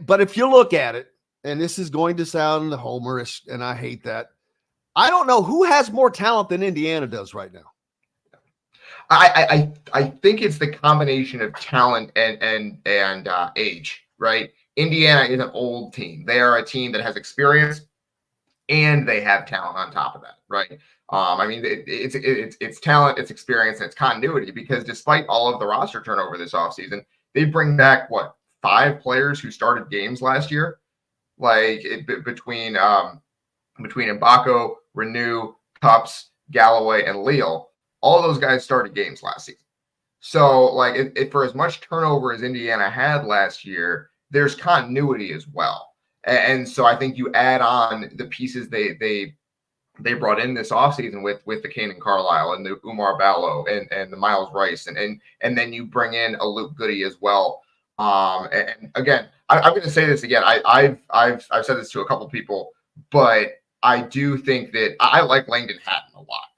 But if you look at it, and this is going to sound homerish, and I hate that, I don't know who has more talent than Indiana does right now. I think it's the combination of talent and age, right? Indiana is an old team. They are a team that has experience and they have talent on top of that, right? I mean, it's talent, it's experience, and it's continuity, because despite all of the roster turnover this offseason, they bring back what, 5 players who started games last year, between Mbako, Renew, Cupps, Galloway, and Leal. All of those guys started games last season. So, for as much turnover as Indiana had last year, there's continuity as well. And so I think you add on the pieces they brought in this offseason with the Kanan Carlisle and the Umar Ballo and the Miles Rice, and then you bring in a Luke Goody as well. And again, I'm going to say this again. I've said this to a couple people, but I do think that I like Langdon Hatton a lot.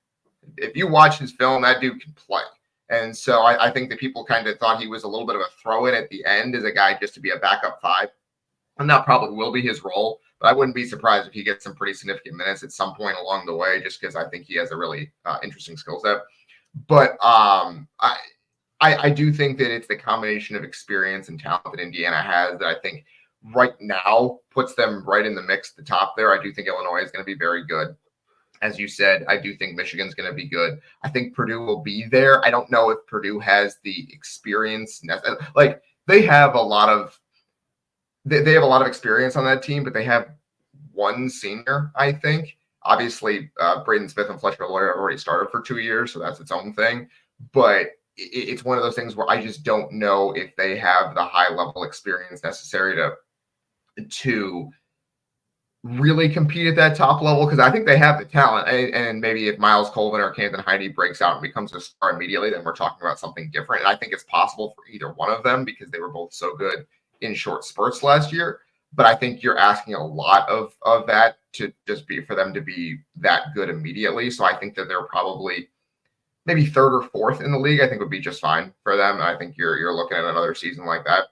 If you watch his film, that dude can play. And so I think that people kind of thought he was a little bit of a throw-in at the end as a guy just to be a backup 5. And that probably will be his role, but I wouldn't be surprised if he gets some pretty significant minutes at some point along the way, just because I think he has a really interesting skill set. But I do think that it's the combination of experience and talent that Indiana has that I think right now puts them right in the mix at the top there. I do think Illinois is going to be very good. As you said, I do think Michigan's going to be good. I think Purdue will be there. I don't know if Purdue has the experience. Like, they have a lot of experience on that team, but they have one senior, I think. Obviously, Braden Smith and Fletcher Loyer have already started for 2 years, so that's its own thing. But it's one of those things where I just don't know if they have the high-level experience necessary to really compete at that top level, because I think they have the talent. And maybe if Miles Colvin or Camden Heide breaks out and becomes a star immediately, then we're talking about something different. And I think it's possible for either one of them because they were both so good in short spurts last year. But I think you're asking a lot of that to just be for them to be that good immediately. So I think that they're probably maybe 3rd or 4th in the league. I think would be just fine for them. I think you're looking at another season like that.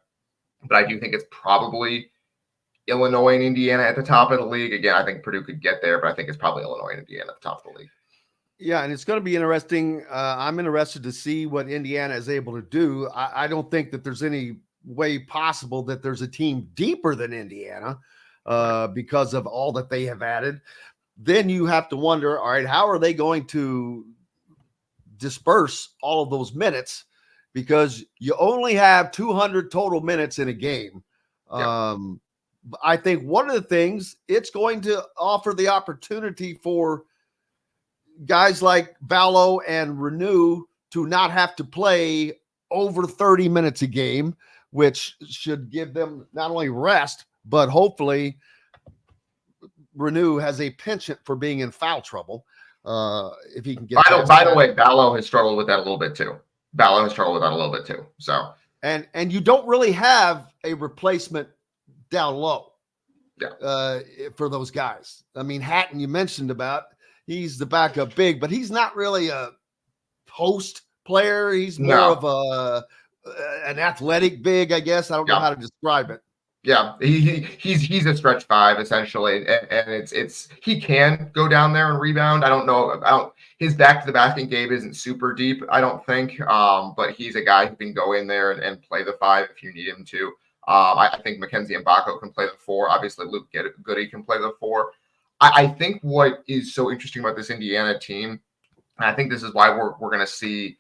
But I do think it's probably Illinois and Indiana at the top of the league. Again, I think Purdue could get there, but I think it's probably Illinois and Indiana at the top of the league. Yeah, and it's going to be interesting. I'm interested to see what Indiana is able to do. I don't think that there's any way possible that there's a team deeper than Indiana because of all that they have added. Then you have to wonder, all right, how are they going to disperse all of those minutes? Because you only have 200 total minutes in a game. Yeah. I think one of the things, it's going to offer the opportunity for guys like Ballo and Renew to not have to play over 30 minutes a game, which should give them not only rest, but hopefully Renew has a penchant for being in foul trouble. If he can get by the way, Ballo has struggled with that a little bit too. So and you don't really have a replacement down low. Yeah. For those guys. I mean, Hatton, you mentioned about, he's the backup big, but he's not really a post player. He's more of an athletic big, I guess. I don't know how to describe it. Yeah, he's a stretch 5 essentially, and it's he can go down there and rebound. I don't know about his back to the basket game isn't super deep, I don't think, but he's a guy who can go in there and play the 5 if you need him to. I think Mackenzie Mbako can play the 4. Obviously, Luke Goody can play the 4. I think what is so interesting about this Indiana team, and I think this is why we're going to see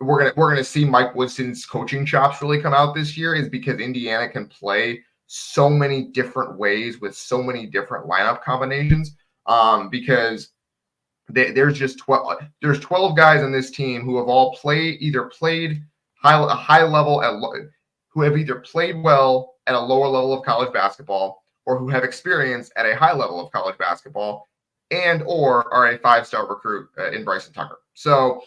we're going to see Mike Woodson's coaching chops really come out this year, is because Indiana can play so many different ways with so many different lineup combinations. Because there's 12 guys on this team who have all played a high level who have either played well at a lower level of college basketball, or who have experience at a high level of college basketball, and or are a 5-star recruit in Bryson Tucker. So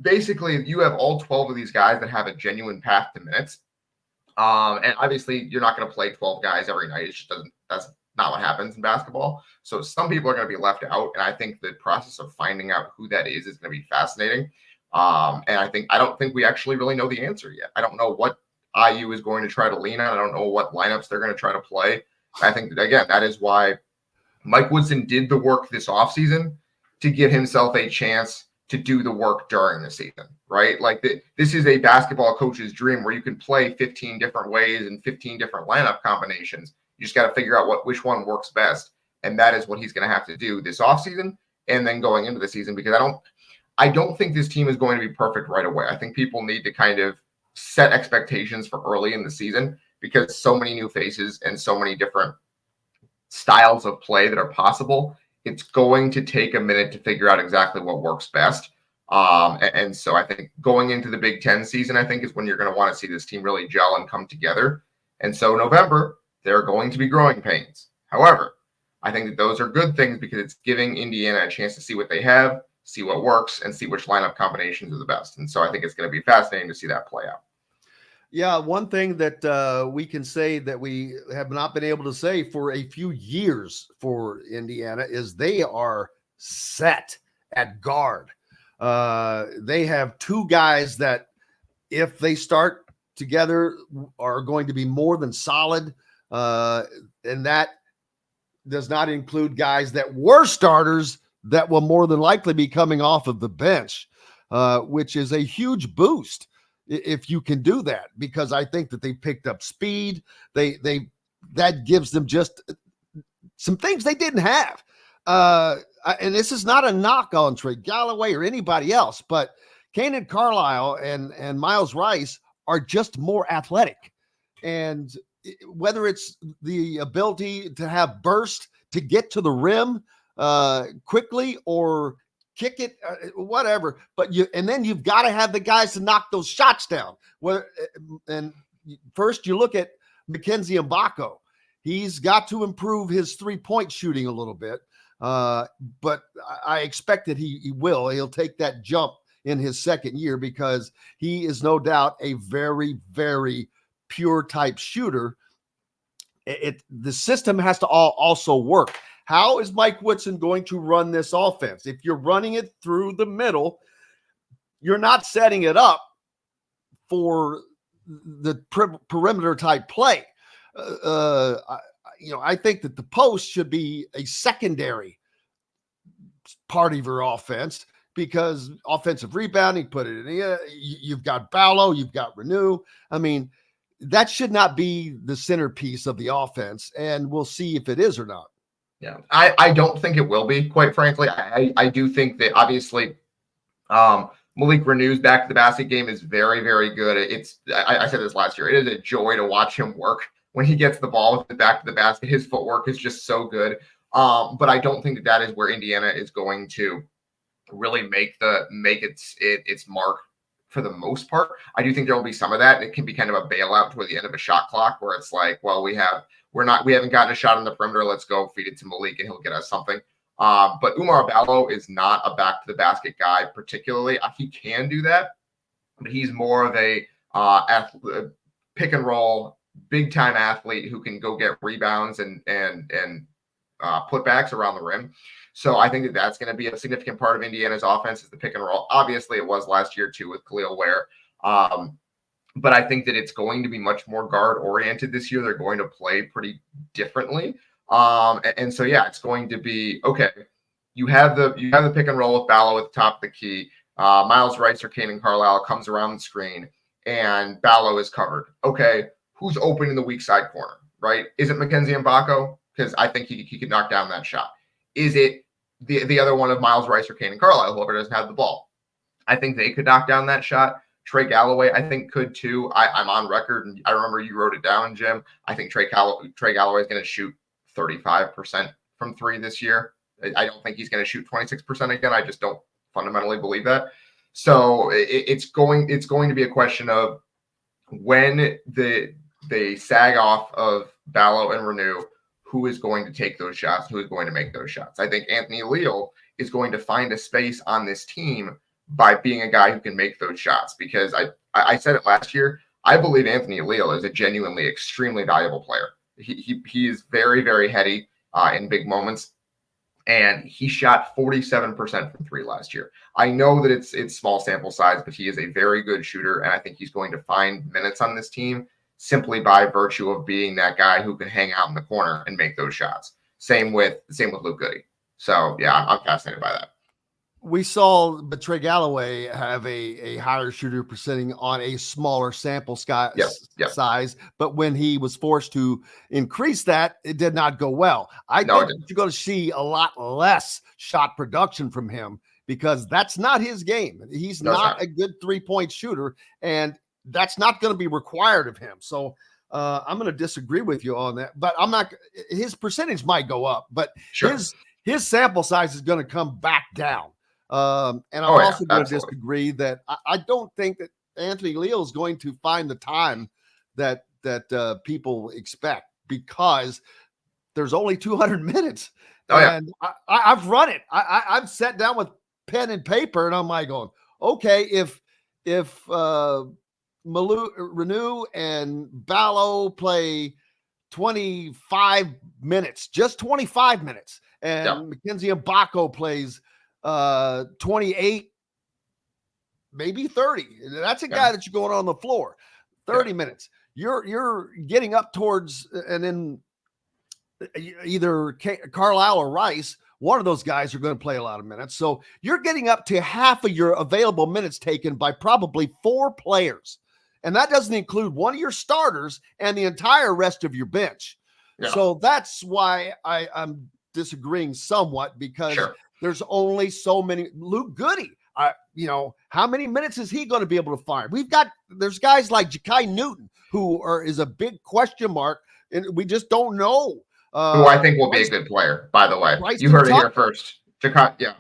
basically, you have all 12 of these guys that have a genuine path to minutes. And obviously, you're not going to play 12 guys every night. It just doesn't. That's not what happens in basketball. So some people are going to be left out, and I think the process of finding out who that is going to be fascinating. And I don't think we actually really know the answer yet. I don't know what IU is going to try to lean on. I don't know what lineups they're going to try to play. I think that, again, that is why Mike Woodson did the work this offseason to give himself a chance to do the work during the season, right? Like this is a basketball coach's dream where you can play 15 different ways and 15 different lineup combinations. You just got to figure out which one works best. And that is what he's going to have to do this offseason and then going into the season, because I don't think this team is going to be perfect right away. I think people need to kind of set expectations for early in the season, because so many new faces and so many different styles of play that are possible. It's going to take a minute to figure out exactly what works best. And so I think going into the Big Ten season, I think is when you're going to want to see this team really gel and come together. And so November, there are going to be growing pains. However, I think that those are good things because it's giving Indiana a chance to see what they have, see what works, and see which lineup combinations are the best. And so I think it's going to be fascinating to see that play out. Yeah, one thing that we can say that we have not been able to say for a few years for Indiana is they are set at guard. They have two guys that, if they start together, are going to be more than solid. And that does not include guys that were starters that will more than likely be coming off of the bench, which is a huge boost if you can do that, because I think that they picked up speed. That gives them just some things they didn't have. And this is not a knock on Trey Galloway or anybody else, but Kanan Carlisle and Miles Rice are just more athletic. And whether it's the ability to have burst to get to the rim quickly or kick it, whatever. But then you've got to have the guys to knock those shots down. And first you look at Mackenzie Mbako. He's got to improve his 3-point shooting a little bit. But I expect that he will. He'll take that jump in his second year because he is no doubt a very, very pure type shooter. The system has to also work. How is Mike Woodson going to run this offense? If you're running it through the middle, you're not setting it up for the perimeter type play. I think that the post should be a secondary part of your offense, because offensive rebounding, put it in here. You've got Ballo, you've got Renew. I mean, that should not be the centerpiece of the offense, and we'll see if it is or not. Yeah, I don't think it will be, quite frankly. I do think that obviously Malik Renew's back to the basket game is very, very good. I said this last year. It is a joy to watch him work when he gets the ball with the back to the basket. His footwork is just so good. But I don't think that is where Indiana is going to really make its mark for the most part. I do think there will be some of that. It can be kind of a bailout toward the end of a shot clock where it's like, well, we haven't gotten a shot on the perimeter. Let's go feed it to Malik and he'll get us something. But Oumar Ballo is not a back to the basket guy particularly. He can do that, but he's more of a pick and roll, big time athlete who can go get rebounds and putbacks around the rim. So I think that that's going to be a significant part of Indiana's offense is the pick and roll. Obviously, it was last year too with Khalil Ware. But I think that it's going to be much more guard oriented this year. They're going to play pretty differently. And so, yeah, it's going to be, okay, you have the pick and roll with Ballo at the top of the key. Miles Rice or Kanan Carlisle comes around the screen and Ballo is covered. Okay, who's open in the weak side corner, right? Is it Mackenzie Mbako? Because I think he could knock down that shot. Is it the other one of Miles Rice or Kanan Carlisle, whoever doesn't have the ball? I think they could knock down that shot. Trey Galloway, I think, could too. I'm on record, and I remember you wrote it down, Jim. I think Trey Galloway is going to shoot 35% from three this year. I don't think he's going to shoot 26% again. I just don't fundamentally believe that. So it's going to be a question of when they sag off of Ballo and Renew, who is going to take those shots, who is going to make those shots. I think Anthony Leal is going to find a space on this team by being a guy who can make those shots, because I said it last year. I believe Anthony Leal is a genuinely extremely valuable player. He is very, very heady in big moments. and he shot 47% from three last year. I know that it's small sample size, but he is a very good shooter, and I think he's going to find minutes on this team simply by virtue of being that guy who can hang out in the corner and make those shots. Same with Luke Goody. So yeah, I'm fascinated by that. We saw Trey Galloway have a higher shooter percentage on a smaller sample size, but when he was forced to increase that, it did not go well. I think you're going to see a lot less shot production from him because that's not his game. He's not a good 3-point shooter, and that's not going to be required of him. So I'm going to disagree with you on that, but I'm not. His percentage might go up, but his sample size is going to come back down. And I'm also going to disagree that I don't think that Anthony Leal is going to find the time that people expect because there's only 200 minutes. And I've run it. I've sat down with pen and paper and I'm like going, okay, if Renew and Ballo play 25 minutes, just 25 minutes, and Mackenzie Mbako plays 28, maybe 30. That's a guy that you're going on the floor 30 minutes. You're getting up towards, and then either Carlisle or Rice, one of those guys are going to play a lot of minutes. So you're getting up to half of your available minutes taken by probably 4 players. And that doesn't include one of your starters and the entire rest of your bench. So that's why I'm disagreeing somewhat because there's only so many. Luke Goody, how many minutes is he going to be able to find? There's guys like Ja'Kai Newton who is a big question mark, and we just don't know. Who I think will be a good player, by the way. Bryson You heard Tucker. It here first. Ja'Kai,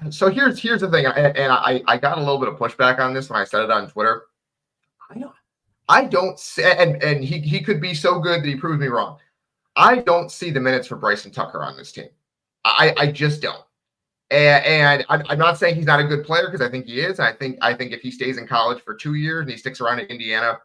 so here's the thing, and I got a little bit of pushback on this when I said it on Twitter. I don't see, and he could be so good that he proves me wrong. I don't see the minutes for Bryson Tucker on this team. I just don't. And I'm not saying he's not a good player because I think he is. I think if he stays in college for 2 years and he sticks around at Indiana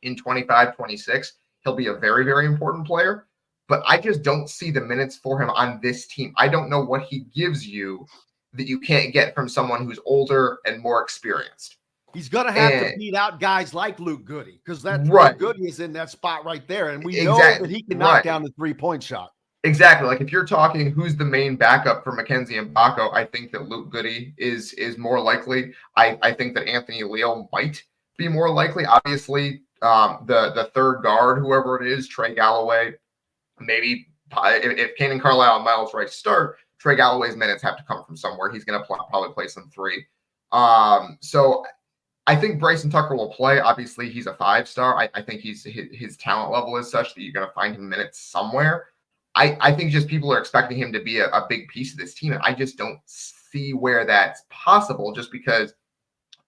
in 25, 26, he'll be a very, very important player. But I just don't see the minutes for him on this team. I don't know what he gives you that you can't get from someone who's older and more experienced. He's going to have to beat out guys like Luke Goody because Luke Goody is in that spot right there. And we know that he can knock down the 3-point shot. Exactly. Like if you're talking who's the main backup for Mackenzie Mbako, I think that Luke Goody is more likely. I think that Anthony Leal might be more likely. Obviously, the third guard, whoever it is, Trey Galloway, maybe if Kanan Carlisle and Miles Rice start, Trey Galloway's minutes have to come from somewhere. He's going to probably play some 3. So I think Bryson Tucker will play. Obviously, he's a 5-star. I think his talent level is such that you're going to find him minutes somewhere. I think just people are expecting him to be a big piece of this team, and I just don't see where that's possible just because,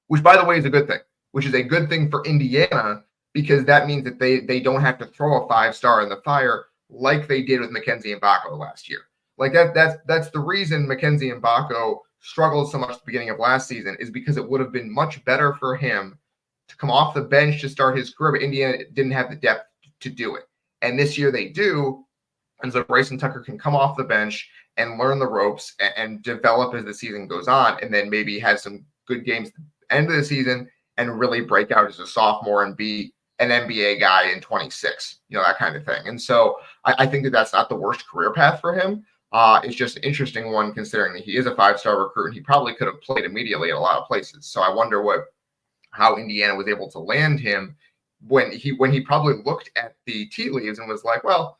which, by the way, is a good thing, which is a good thing for Indiana because that means that they don't have to throw a 5-star in the fire like they did with Mackenzie Mbako last year. Like that's the reason Mackenzie Mbako struggled so much at the beginning of last season is because it would have been much better for him to come off the bench to start his career, but Indiana didn't have the depth to do it. And this year they do. And so Bryson Tucker can come off the bench and learn the ropes and develop as the season goes on, and then maybe have some good games at the end of the season and really break out as a sophomore and be an NBA guy in 26, that kind of thing. And so I think that that's not the worst career path for him. It's just an interesting one considering that he is a 5-star recruit and he probably could have played immediately at a lot of places. So I wonder how Indiana was able to land him when he probably looked at the tea leaves and was like, well,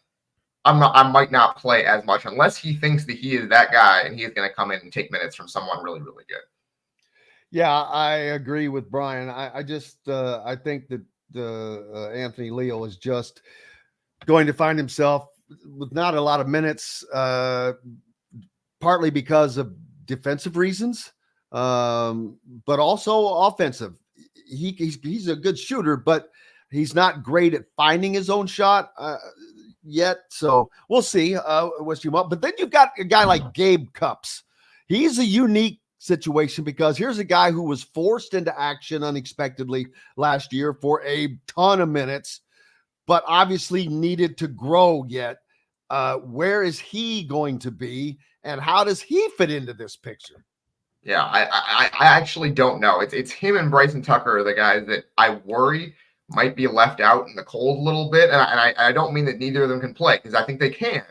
I might not play as much unless he thinks that he is that guy and he's going to come in and take minutes from someone really, really good. Yeah, I agree with Brian. I think that Anthony Leal is just going to find himself with not a lot of minutes, partly because of defensive reasons, but also offensive. He's a good shooter, but he's not great at finding his own shot yet. So we'll see what's you want. But then you've got a guy like Gabe Cupps. He's a unique situation because here's a guy who was forced into action unexpectedly last year for a ton of minutes, but obviously needed to grow yet. Where is he going to be, and how does he fit into this picture? Yeah, I actually don't know. It's him and Bryson Tucker are the guys that I worry might be left out in the cold a little bit. And I don't mean that neither of them can play, because I think they can.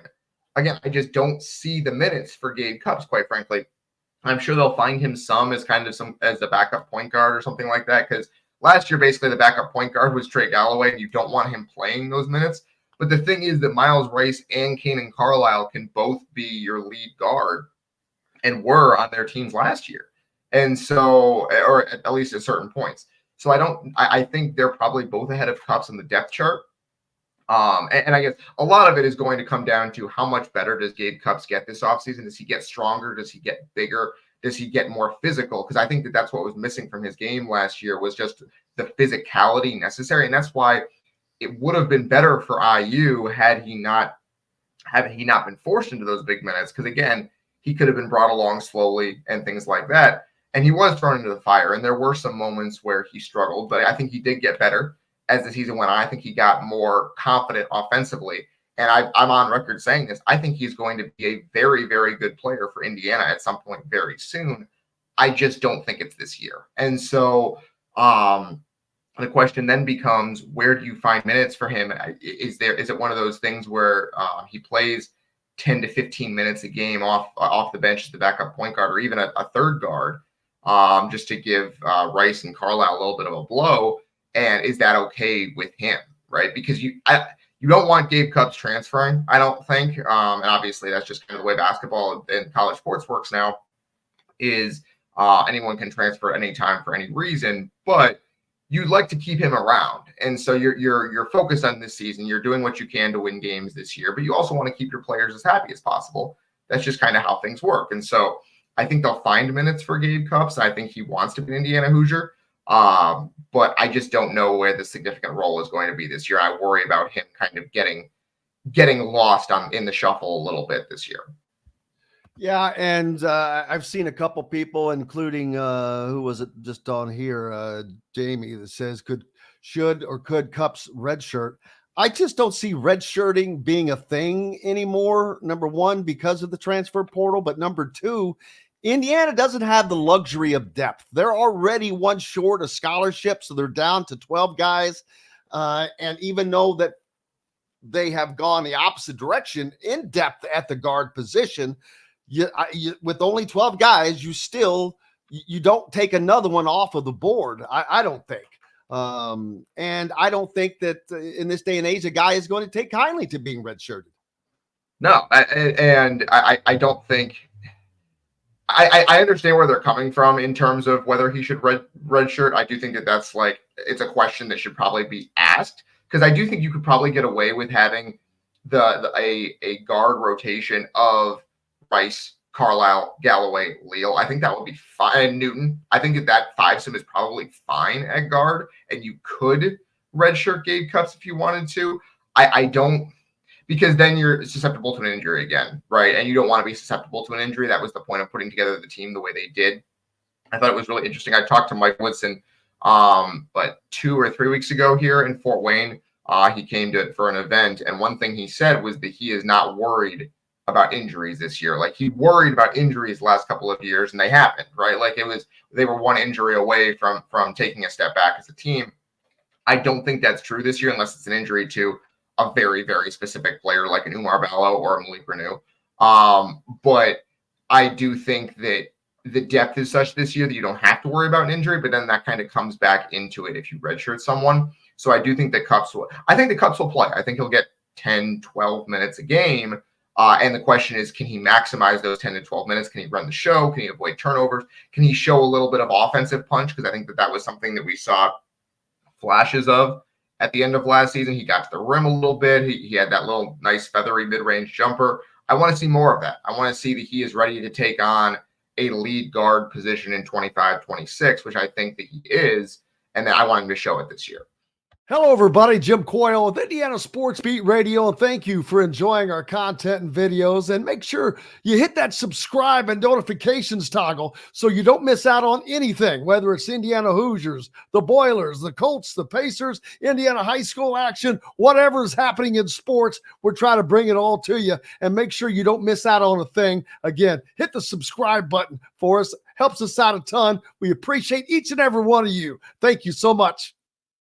Again, I just don't see the minutes for Gabe Cupps, quite frankly. I'm sure they'll find him some as the backup point guard or something like that. Because last year, basically, the backup point guard was Trey Galloway, and you don't want him playing those minutes. But the thing is that Miles Rice and Kanan Carlisle can both be your lead guard and were on their teams last year. And so, or at least at certain points. So I think they're probably both ahead of Cupps on the depth chart. And I guess a lot of it is going to come down to how much better does Gabe Cupps get this offseason? Does he get stronger? Does he get bigger? Does he get more physical? Because I think that that's what was missing from his game last year, was just the physicality necessary. And that's why it would have been better for IU had he not been forced into those big minutes. Because again, he could have been brought along slowly and things like that. And he was thrown into the fire. And there were some moments where he struggled, but I think he did get better as the season went on. I think he got more confident offensively. And I'm on record saying this. I think he's going to be a very, very good player for Indiana at some point very soon. I just don't think it's this year. And so the question then becomes, where do you find minutes for him? Is it one of those things where he plays 10 to 15 minutes a game off the bench as the backup point guard, or even a third guard, just to give Rice and Carlisle a little bit of a blow? And is that okay with him, right? Because you don't want Gabe Cupps transferring, I don't think. And obviously that's just kind of the way basketball and college sports works now, is anyone can transfer at any time for any reason, but you'd like to keep him around. And so you're focused on this season. You're doing what you can to win games this year, but you also want to keep your players as happy as possible. That's just kind of how things work. And so I think they'll find minutes for Gabe Cupps. I think he wants to be an Indiana Hoosier. But I just don't know where the significant role is going to be this year. I worry about him kind of getting lost in the shuffle a little bit this year. Yeah, and I've seen a couple people, including who was it just on here, Jamie, that says could Cupps redshirt. I just don't see redshirting being a thing anymore. Number one, because of the transfer portal, but number two, Indiana doesn't have the luxury of depth. They're already one short of scholarship, so they're down to 12 guys. And even though that they have gone the opposite direction in depth at the guard position, with only 12 guys, you don't take another one off of the board. I don't think. And I don't think that in this day and age, a guy is going to take kindly to being redshirted. No, I don't think. I understand where they're coming from in terms of whether he should redshirt. I do think that that's it's a question that should probably be asked, because I do think you could probably get away with having a guard rotation of Rice, Carlisle, Galloway, Leal. I think that would be fine. And Newton. I think that fivesome is probably fine at guard, and you could redshirt Gabe Cupps if you wanted to. I don't. Because then you're susceptible to an injury again, right? And you don't want to be susceptible to an injury. That was the point of putting together the team the way they did. I thought it was really interesting. I talked to Mike Woodson, 2 or 3 weeks ago here in Fort Wayne. He came for an event, and one thing he said was that he is not worried about injuries this year. Like, he worried about injuries the last couple of years, and they happened, right? Like, they were one injury away from taking a step back as a team. I don't think that's true this year, unless it's an injury to a very, very specific player like an Umar Ballo or a Malik Renew. But I do think that the depth is such this year that you don't have to worry about an injury, but then that kind of comes back into it if you redshirt someone. So I do think that Cupps will play. I think he'll get 10, 12 minutes a game. And the question is, can he maximize those 10 to 12 minutes? Can he run the show? Can he avoid turnovers? Can he show a little bit of offensive punch? Because I think that was something that we saw flashes of at the end of last season. He got to the rim a little bit. He had that little nice feathery mid-range jumper. I want to see more of that. I want to see that he is ready to take on a lead guard position in 25-26, which I think that he is. And then I want him to show it this year. Hello, everybody. Jim Coyle with Indiana Sports Beat Radio, and thank you for enjoying our content and videos. And make sure you hit that subscribe and notifications toggle so you don't miss out on anything, whether it's Indiana Hoosiers, the Boilers, the Colts, the Pacers, Indiana high school action, whatever is happening in sports. We're trying to bring it all to you, and make sure you don't miss out on a thing. Again, hit the subscribe button for us. Helps us out a ton. We appreciate each and every one of you. Thank you so much.